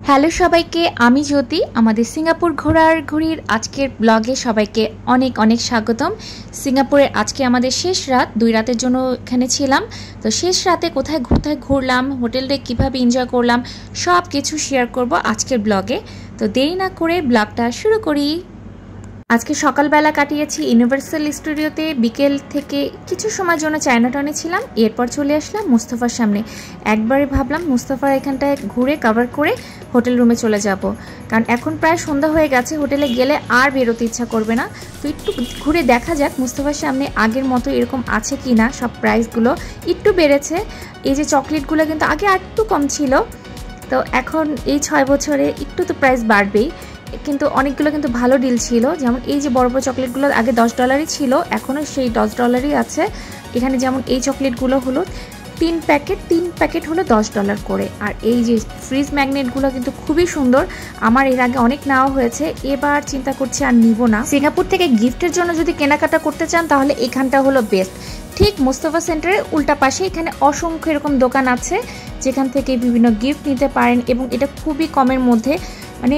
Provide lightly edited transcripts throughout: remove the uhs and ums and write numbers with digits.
Hello সবাইকে, আমি জ্যোতি। আমাদের সিঙ্গাপুর ঘোরার ঘুরির আজকের ব্লগে সবাইকে অনেক অনেক স্বাগতম। সিঙ্গাপুরের আজকে আমাদের শেষ রাত, 2 রাতের জন্য এখানে ছিলাম। তো শেষ রাতে কোথায় ঘুরলাম, হোটেলে কিভাবে এনজয় করলাম, সব কিছু শেয়ার করব আজকের ব্লগে। তো দেরি না করে ব্লগটা শুরু করি। আজকে সকালবেলা কাটিয়েছি ইউনিভার্সাল স্টুডিওতে, বিকেল থেকে কিছু সময়ের জন্য চায়নাটাউনে ছিলাম, এরপর চলে আসলাম মুস্তাফার সামনে। একবারে ভাবলাম মুস্তাফার এখানটায় ঘুরে কভার করে হোটেল রুমে চলে যাব, কারণ এখন প্রায় সন্ধ্যা হয়ে গেছে, হোটেলে গেলে আর বেরোতে ইচ্ছা করবে না। তো একটু ঘুরে দেখা যাক মুস্তাফার সামনে আগের মতো এরকম আছে কি না। সব প্রাইসগুলো একটু বেড়েছে, এই যে চকলেটগুলো কিন্তু আগে আর একটু কম ছিল, তো এখন এই 6 বছরে একটু তো প্রাইস বাড়বেই, কিন্তু অনেকগুলো কিন্তু ভালো ডিল ছিল। যেমন এই যে বড় বড় চকলেটগুলো আগে $10 ছিল, এখনও সেই $10 আছে। এখানে যেমন এই চকলেটগুলো হলো 3 প্যাকেট হলো $10 করে। আর এই যে ফ্রিজ ম্যাগনেটগুলো কিন্তু খুবই সুন্দর, আমার এর আগে অনেক নেওয়া হয়েছে, এবার চিন্তা করছি আর নিব না। সিঙ্গাপুর থেকে গিফটের জন্য যদি কেনাকাটা করতে চান তাহলে এখানটা হলো বেস্ট। ঠিক মোস্তফা সেন্টারের উল্টা পাশে এখানে অসংখ্য এরকম দোকান আছে যেখান থেকে বিভিন্ন গিফট নিতে পারেন, এবং এটা খুবই কমের মধ্যে, মানে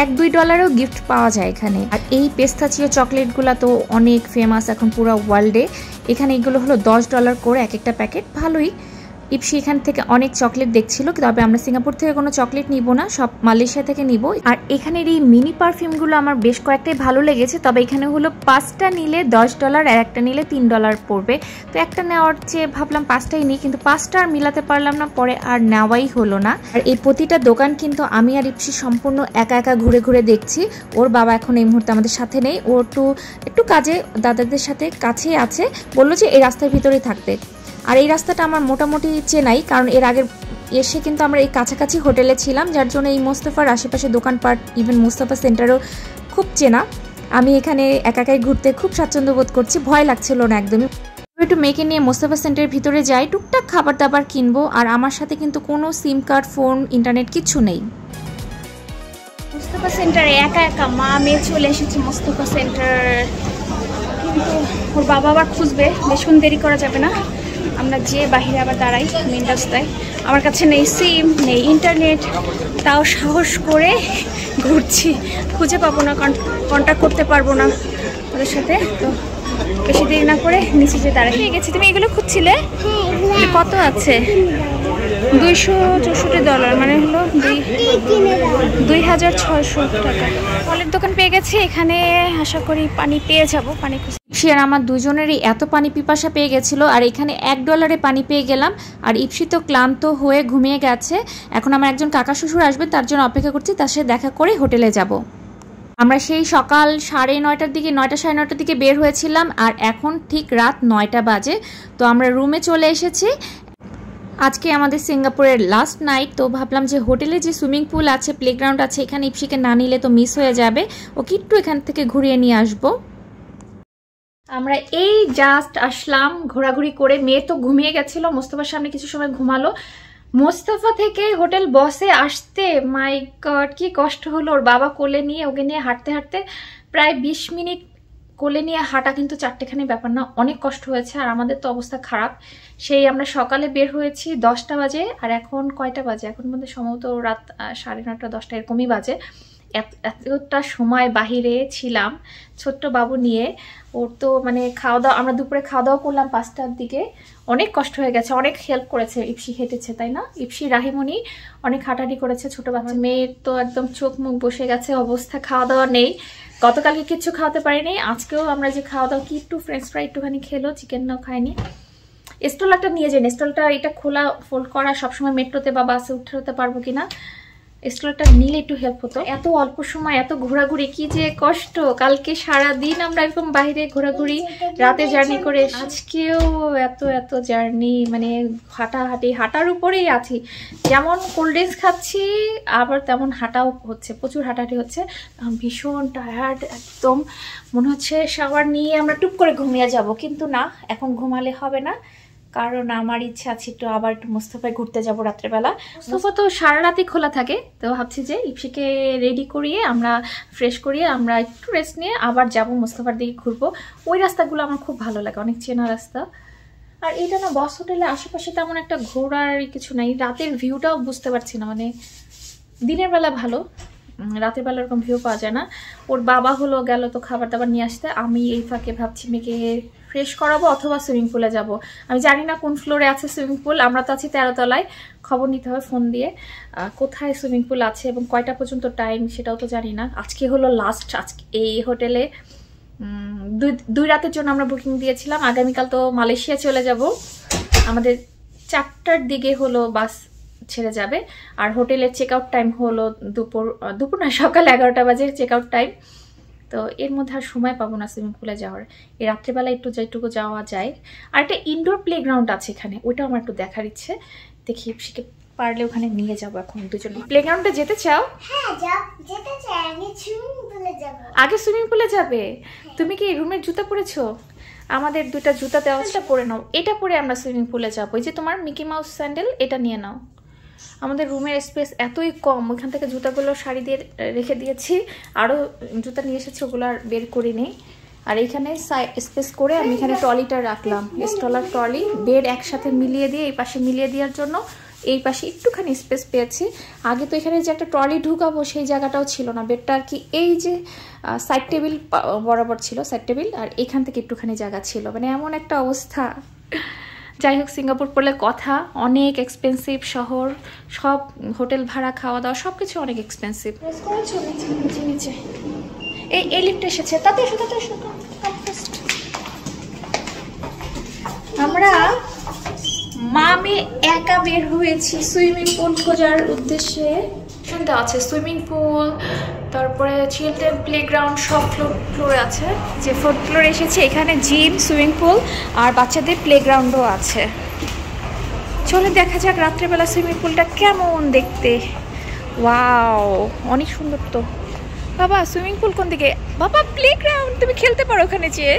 $1-2 গিফট পাওয়া যায় এখানে। আর এই পেস্তাচিও চকলেটগুলো তো অনেক ফেমাস এখন পুরো ওয়ার্ল্ডে। এখানে এগুলো হলো $10 করে এক একটা প্যাকেট, ভালোই। ইপসি এখান থেকে অনেক চকলেট দেখছিল, তবে আমরা সিঙ্গাপুর থেকে কোনো চকলেট নিব না, সব মালয়েশিয়া থেকে নিব। আর এখানের এই মিনি পারফিউমগুলো আমার বেশ কয়েকটাই ভালো লেগেছে, তবে এখানে হলো 5টা নিলে $10 আর একটা নিলে $3 পড়বে। তো একটা নেওয়ার চেয়ে ভাবলাম 5টাই নিই, কিন্তু 5টা আর মিলাতে পারলাম না, পরে আর নেওয়াই হলো না। আর এই প্রতিটা দোকান কিন্তু আমি আর ইপসি সম্পূর্ণ একা একা ঘুরে ঘুরে দেখছি। ওর বাবা এখন এই মুহূর্তে আমাদের সাথে নেই, ও একটু কাজে দাদাদের সাথে কাছেই আছে, বললো যে এই রাস্তার ভিতরেই থাকতে। আর এই রাস্তাটা আমার মোটামুটি চেনাই, কারণ এর আগে এসে কিন্তু আমরা এই কাছাকাছি হোটেলে ছিলাম, যার জন্য এই মোস্তফার আশেপাশে দোকানপাট, ইভেন মোস্তফা সেন্টারও খুব চেনা। আমি এখানে একা একাই ঘুরতে খুব স্বাচ্ছন্দ্য বোধ করছি, ভয় লাগছিল না একদমই। একটু মেয়েকে নিয়ে মোস্তফা সেন্টারের ভিতরে যাই, টুকটাক খাবার দাবার কিনবো, আর আমার সাথে কিন্তু কোনো সিম কার্ড, ফোন, ইন্টারনেট কিচ্ছু নেই। মোস্তফা সেন্টারে একা একা মা মেয়ে চলে এসেছি মোস্তফা সেন্টার, কিন্তু ওর বাবা আবার খুঁজবে, বেশিক্ষণ দেরি করা যাবে না। আমরা যে বাহিরে আবার দাঁড়াই মেন রাস্তায়, আমার কাছে নেই সিম, নেই ইন্টারনেট, তাও সাহস করে ঘুরছি, খুঁজে পাবো না, কন্ট্যাক্ট করতে পারবো না ওদের সাথে। তো বেশি দেরি না করে নিচে যে দাঁড়াই হয়ে গেছি। তুমি এগুলো খুঁজছিলে? কত আছে? $264, মানে হলো 2600 টাকা। ফলের দোকান পেয়ে গেছি, এখানে আশা করি পানি পেয়ে যাব। পানি ইপসি আর আমার দুজনেরই এত পানি পিপাসা পেয়ে গেছিল, আর এখানে $1 পানি পেয়ে গেলাম। আর ইপসি তো ক্লান্ত হয়ে ঘুমিয়ে গেছে। এখন আমার একজন কাকা শ্বশুর আসবে, তার জন্য অপেক্ষা করছি, তার সাথে দেখা করে হোটেলে যাব। আমরা সেই সকাল 9:30টার দিকে, 9টা 9:30টার দিকে বের হয়েছিলাম, আর এখন ঠিক রাত 9টা বাজে। তো আমরা রুমে চলে এসেছি। আজকে আমাদের সিঙ্গাপুরের লাস্ট নাইট, তো ভাবলাম যে হোটেলে যে সুইমিং পুল আছে, প্লেগ্রাউন্ড আছে, এখানে ইপসিকে না নিলে তো মিস হয়ে যাবে, ওকে একটু এখান থেকে ঘুরিয়ে নিয়ে আসবো। আমরা এই জাস্ট আসলাম ঘোরাঘুরি করে, মেয়ে তো ঘুমিয়ে গেছিল, মোস্তফার সামনে কিছু সময় ঘুমালো। মোস্তফা থেকে হোটেল বসে আসতে মাই গড কি কষ্ট হলো। ওর বাবা কোলে নিয়ে, ওকে নিয়ে হাঁটতে হাঁটতে প্রায় 20 মিনিট, কোলে নিয়ে হাঁটা কিন্তু চারটেখানি ব্যাপার না, অনেক কষ্ট হয়েছে। আর আমাদের তো অবস্থা খারাপ, সেই আমরা সকালে বের হয়েছি 10টা বাজে, আর এখন কয়টা বাজে, এখন মধ্যে সম্ভবত রাত 9:30 10টা এরকমই বাজে। এতটা সময় বাহিরে ছিলাম ছোট্ট বাবু নিয়ে। ওর তো মানে খাওয়া দাওয়া, আমরা দুপুরে খাওয়া দাওয়া করলাম 5টার দিকে, অনেক কষ্ট হয়ে গেছে, অনেক হেল্প করেছে ইপসি, হেঁটেছে তাই না ইপসি, রাহিমণি অনেক হাঁটাহাঁটি করেছে। ছোট বাচ্চা মেয়ের তো একদম চোখ মুখ বসে গেছে অবস্থা, খাওয়া দাওয়া নেই, গতকালকে কিচ্ছু খাওয়াতে পারিনি, আজকেও আমরা যে খাওয়া দাওয়া কি একটু ফ্রেঞ্চ ফ্রাই একটুখানি খেলো, চিকেনটাও খায়নি। স্টল একটা নিয়ে যাই, স্টলটা এটা খোলা ফোল্ড করা, সবসময় মেট্রোতে বা বাসে উঠতে পারবো কিনা, স্টলটা নিলে একটু হেল্প হতো। এত অল্প সময় এত ঘোরাঘুরি, কি যে কষ্ট। কালকে সারাদিন আমরা একদম বাইরে ঘোরাঘুরি, রাতে জার্নি করে, আজকেও এত জার্নি, মানে হাঁটার উপরেই আছি। যেমন কোল্ড ড্রিঙ্কস খাচ্ছি, আবার তেমন হাঁটাও হচ্ছে, প্রচুর হাঁটাহাঁটি হচ্ছে, ভীষণ টায়ার্ড একদম। মনে হচ্ছে শাওয়ার নিয়ে আমরা টুপ করে ঘুমিয়ে যাব, কিন্তু না, এখন ঘুমালে হবে না, কারণ আমার ইচ্ছা আছে একটু মোস্তফায় ঘুরতে যাবো রাত্রেবেলা। মোস্তফা তো সারা রাতই খোলা থাকে, তো ভাবছি যে ইপসিকে রেডি করিয়ে, আমরা ফ্রেশ করিয়ে, আমরা একটু রেস্ট নিয়ে আবার যাব মোস্তফার দিকে ঘুরবো। ওই রাস্তাগুলো আমার খুব ভালো লাগে, অনেক চেনা রাস্তা। আর এটা না বস হোটেলের আশেপাশে তেমন একটা ঘোরার কিছু নাই, রাতের ভিউটাও বুঝতে পারছি না, মানে দিনের বেলা ভালো, রাতের বেলা এরকম ভিউ পাওয়া যায় না। ওর বাবা হলো গেল তো খাবার দাবার নিয়ে আসতে, আমি এই ফাঁকে ভাবছি মেয়েকে ফ্রেশ করাবো অথবা সুইমিং পুলে যাব। আমি জানি না কোন ফ্লোরে আছে সুইমিং পুল, আমরা তো আছি 13 তলায়, খবর নিতে হবে ফোন দিয়ে কোথায় সুইমিং পুল আছে এবং কয়টা পর্যন্ত টাইম সেটাও তো জানি না। আজকে হলো লাস্ট, আজকে এই হোটেলে 2 রাতের জন্য আমরা বুকিং দিয়েছিলাম। আগামীকাল তো মালয়েশিয়া চলে যাব, আমাদের 4টার দিকে হলো বাস ছেড়ে যাবে। আর হোটেলের চেক আউট টাইম হলো দুপুর না সকাল 11টা বাজে চেক আউট টাইম। তো এর মধ্যে আর সময় পাবো না সুইমিং পুলে যাওয়ার। এই রাত্রেবেলা যেটুকু যাওয়া যায়। আর একটা ইনডোর প্লেগ্রাউন্ড আছে এখানে, ওইটাও আমার একটু দেখার ইচ্ছে, দেখি শিখে পারলে ওখানে নিয়ে যাবো এখন দুজনে। প্লেগ্রাউন্ডে যেতে চাও? হ্যাঁ যেতে চাই, আমি সুইমিং পুলে যাব। আগে সুইমিং পুলে যাবে? তুমি কি রুমের জুতা পরেছো? আমাদের 2টা জুতা দেওয়া, পরে নাও, এটা পরে আমরা সুইমিং পুলে যাবো। এই যে তোমার মিকি মাউস স্যান্ডেল, এটা নিয়ে নাও। আমাদের রুমের স্পেস এতই কম, ওইখান থেকে জুতাগুলো শাড়ি দিয়ে রেখে দিয়েছি, আরও জুতা নিয়ে এসেছি, ওগুলো আর বের করি নেই। আর এইখানে স্পেস করে আমি এখানে ট্রলিটা রাখলাম, স্টলার ট্রলি, বেড একসাথে মিলিয়ে দিয়ে এই পাশে মিলিয়ে দেওয়ার জন্য এই পাশে একটুখানি স্পেস পেয়েছি। আগে তো এখানে যে একটা ট্রলি ঢুকাবো সেই জায়গাটাও ছিল না, বেডটা আর কি এই যে সাইড টেবিল বরাবর ছিল, সাইড টেবিল, আর এখান থেকে একটুখানি জায়গা ছিল, মানে এমন একটা অবস্থা। যাই হোক, সিঙ্গাপুর পড়লে কথা, অনেক এক্সপেন্সিভ শহর, সব হোটেল ভাড়া, খাওয়া দাওয়া সব কিছু অনেক এক্সপেন্সিভ। নিচে এই লিফট এসেছে, তাতে এসো তাতে এসো। আমরা মা মেয়ে একা বের হয়েছি সুইমিং পুল খোঁজার উদ্দেশ্যে। শুনতে আছে সুইমিং পুল, তারপরে চিলড্রেন প্লেগ্রাউন্ড, সব ফ্লোরে আছে। যে 4th ফ্লোরে এসেছে, এখানে জিম, সুইমিং পুল আর বাচ্চাদের প্লেগ্রাউন্ডও আছে। চলে দেখা যাক রাত্রেবেলা সুইমিং পুলটা কেমন দেখতে। ওয়াও, অনেক সুন্দর তো। বাবা সুইমিং পুল কোন দিকে? বাবা প্লেগ্রাউন্ড, তুমি খেলতে পারো ওখানে যেয়ে।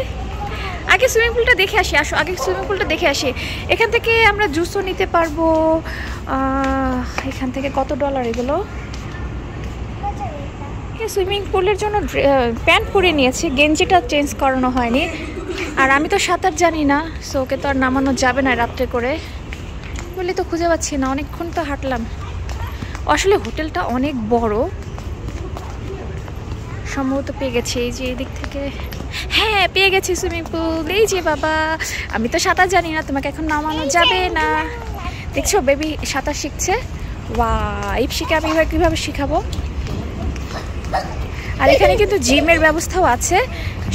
আগে সুইমিং পুলটা দেখে আসি, আসো আগে সুইমিং পুলটা দেখে আসি। এখান থেকে আমরা জুসও নিতে পারবো। এখান থেকে কত $? এগুলো? সুইমিং পুলের জন্য প্যান্ট পরে নিয়েছি, গেঞ্জিটা চেঞ্জ করানো হয়নি। আর আমি তো সাঁতার জানি না, সো ওকে তো আর নামানো যাবে না রাত্রে করে বলে তো খুঁজে পাচ্ছি না, অনেকক্ষণ তো হাঁটলাম। আসলে হোটেলটা অনেক বড়, সম্ভবত পেয়ে গেছি এই যে এদিক থেকে। হ্যাঁ পেয়ে গেছি সুইমিং পুল, এই যে। বাবা আমি তো সাঁতার জানি না, তোমাকে এখন নামানো যাবে না। দেখছো বেবি সাঁতার শিখছে। ইপসিকে আমি কিভাবে শিখাবো। আর এখানে কিন্তু জিমের ব্যবস্থাও আছে,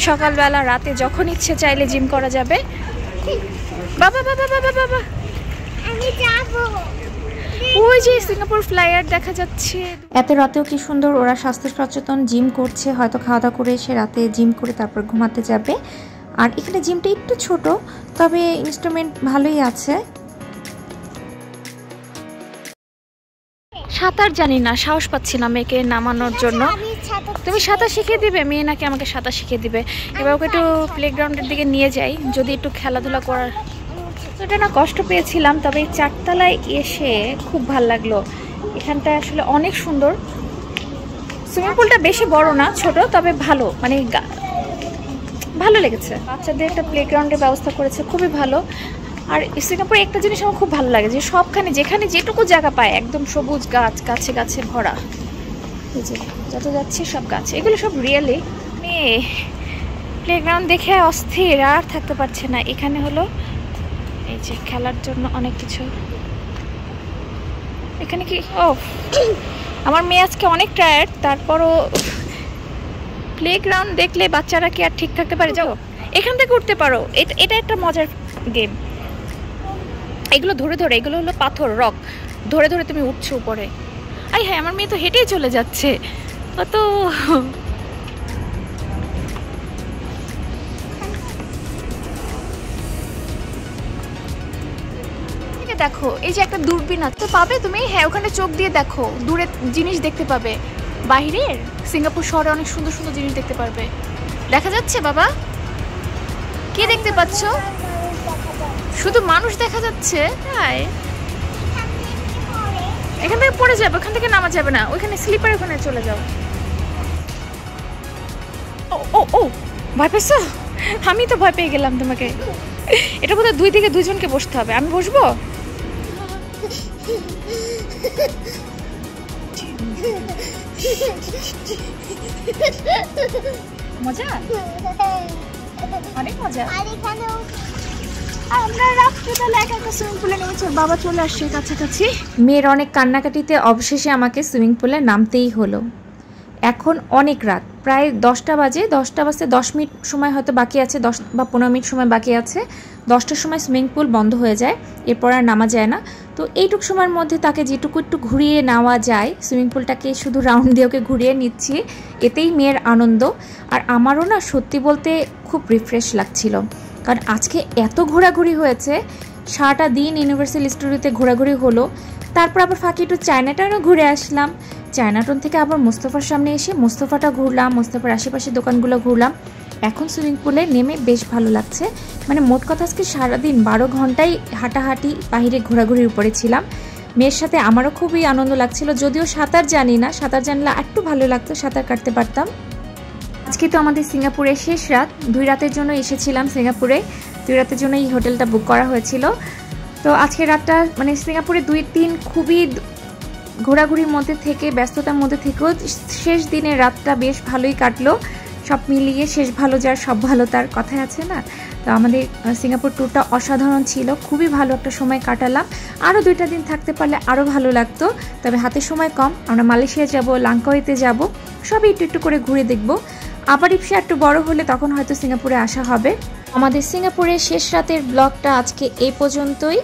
সকালবেলা রাতে যখন ইচ্ছে চাইলে জিম করা যাবে। বাবা বাবা বাবা বাবা, আমি যাব। ওই যে সিঙ্গাপুর ফ্লাইয়ার দেখা যাচ্ছে। এত রাতেও কি সুন্দর ওরা স্বাস্থ্য সচেতন জিম করছে, হয়তো খাওয়া দাওয়া করে এসে রাতে জিম করে তারপর ঘুমাতে যাবে। আর এখানে জিমটা একটু ছোট, তবে ইনস্ট্রুমেন্ট ভালোই আছে। সাঁতার জানি না, সাহস পাচ্ছি না মেয়েকে নামানোর জন্য। তুমি সাঁতার শিখিয়ে দিবে? মেয়ে নাকি আমাকে সাঁতার শিখিয়ে দিবে। এবার ওকে একটু প্লেগ্রাউন্ডের দিকে নিয়ে যাই, যদি একটু খেলাধুলা করার। এটা না কষ্ট পেয়েছিলাম, তবে এই 4 তলায় এসে খুব ভালো লাগলো। এখানটা আসলে অনেক সুন্দর। সুইমিং পুলটা বেশি বড় না, ছোট, তবে ভালো, মানে ভালো লেগেছে। বাচ্চাদের একটা প্লেগ্রাউন্ডের ব্যবস্থা করেছে, খুবই ভালো। আর সিঙ্গাপুরে একটা জিনিস আমার খুব ভালো লাগে, যে সবখানে যেখানে যেটুকু জায়গা পায় একদম সবুজ গাছ, গাছে গাছে ভরা। এই যে যত যাচ্ছে সব গাছ, এগুলো সব রিয়েলি। মেয়ে প্লেগ্রাউন্ড দেখে অস্থির, আর থাকতে পারছে না। এখানে হলো এই যে খেলার জন্য অনেক কিছু। এখানে কি আমার মেয়ে আজকে অনেক টায়ার্ড, তারপরও প্লেগ্রাউন্ড দেখলে বাচ্চারা কি আর ঠিক থাকতে পারে? যাও এখান থেকে উঠতে পারো, এটা একটা মজার গেম। এগুলো ধরে ধরে, এগুলো হলো পাথর, রক, ধরে ধরে তুমি উঠছো উপরে। হ্যাঁ আমার মেয়ে তো হেঁটেই চলে যাচ্ছে। অত দেখো, এই যে একটা দূরবীন তো পাবে তুমি। হ্যাঁ ওখানে চোখ দিয়ে দেখো, দূরে জিনিস দেখতে পাবে। বাইরের সিঙ্গাপুর শহরে অনেক সুন্দর সুন্দর জিনিস দেখতে পারবে। দেখা যাচ্ছে বাবা? কি দেখতে পাচ্ছ? শুধু মানুষ দেখা যাচ্ছে। হ্যাঁ এখান থেকে পড়ে যাবে, ওখান থেকে নামা যাবে না, ওইখানে স্লিপার, ওখানে চলে যাও। ও ভয় পেয়েছো? আমি তো ভয় পেয়ে গেলাম তোমাকে। এটা বোধহয় 2 দিকে 2 জনকে বসতে হবে। আমি বসবো? মজা, অনেক মজা। আমরা রাত্রিবেলা একা একা সুইমিং পুলে নেমেছি, বাবা চলে আসছে কাছাকাছি। মেয়ের অনেক কান্নাকাটিতে অবশেষে আমাকে সুইমিং পুলে নামতেই হলো। এখন অনেক রাত, প্রায় 10টা বাজে। 10টা বাজতে 10 মিনিট সময় হয়তো বাকি আছে, 10 বা 15 মিনিট সময় বাকি আছে। 10টার সময় সুইমিং পুল বন্ধ হয়ে যায়, এরপর আর নামা যায় না। তো এইটুকু সময়ের মধ্যে তাকে যেটুকু একটু ঘুরিয়ে নেওয়া যায়, সুইমিং পুলটাকে শুধু রাউন্ড দিয়ে ওকে ঘুরিয়ে নিচ্ছি, এতেই মেয়ের আনন্দ। আর আমারও না সত্যি বলতে খুব রিফ্রেশ লাগছিল, কারণ আজকে এত ঘোরাঘুরি হয়েছে। সারাটা দিন ইউনিভার্সাল স্টুডিওতে ঘোরাঘুরি হলো, তারপর আবার ফাঁকি একটু চায়নাটাউনও ঘুরে আসলাম। চায়নাটাউন থেকে আবার মোস্তফার সামনে এসে মোস্তফাটা ঘুরলাম, মোস্তফার আশেপাশের দোকানগুলো ঘুরলাম। এখন সুইমিং পুলে নেমে বেশ ভালো লাগছে। মানে মোট কথা আজকে সারাদিন 12 ঘন্টাই হাঁটাহাঁটি বাহিরে ঘোরাঘুরির উপরে ছিলাম। মেয়ের সাথে আমারও খুবই আনন্দ লাগছিল, যদিও সাঁতার জানি না, সাঁতার জানলে একটু ভালো লাগতো, সাঁতার কাটতে পারতাম। আজকে তো আমাদের সিঙ্গাপুরের শেষ রাত, 2 রাতের জন্য এসেছিলাম সিঙ্গাপুরে। 2 রাতের জন্য এই হোটেলটা বুক করা হয়েছিল। তো আজকের রাতটা মানে সিঙ্গাপুরে 2-3 খুবই ঘোরাঘুরির মধ্যে থেকে, ব্যস্ততার মধ্যে থেকেও শেষ দিনের রাতটা বেশ ভালোই কাটলো। সব মিলিয়ে শেষ ভালো যার সব ভালো তার কথাই আছে না। তো আমাদের সিঙ্গাপুর ট্যুরটা অসাধারণ ছিল, খুবই ভালো একটা সময় কাটালাম। আরও 2টা দিন থাকতে পারলে আরও ভালো লাগতো, তবে হাতে সময় কম। আমরা মালয়েশিয়া যাব, লাঙ্কাওয়েতে যাব, সবই একটু একটু করে ঘুরে দেখব। আবার ইপসা একটু বড় হলে তখন হয়তো সিঙ্গাপুরে আসা হবে। আমাদের সিঙ্গাপুরের শেষ রাতের ব্লগটা আজকে এই পর্যন্তই।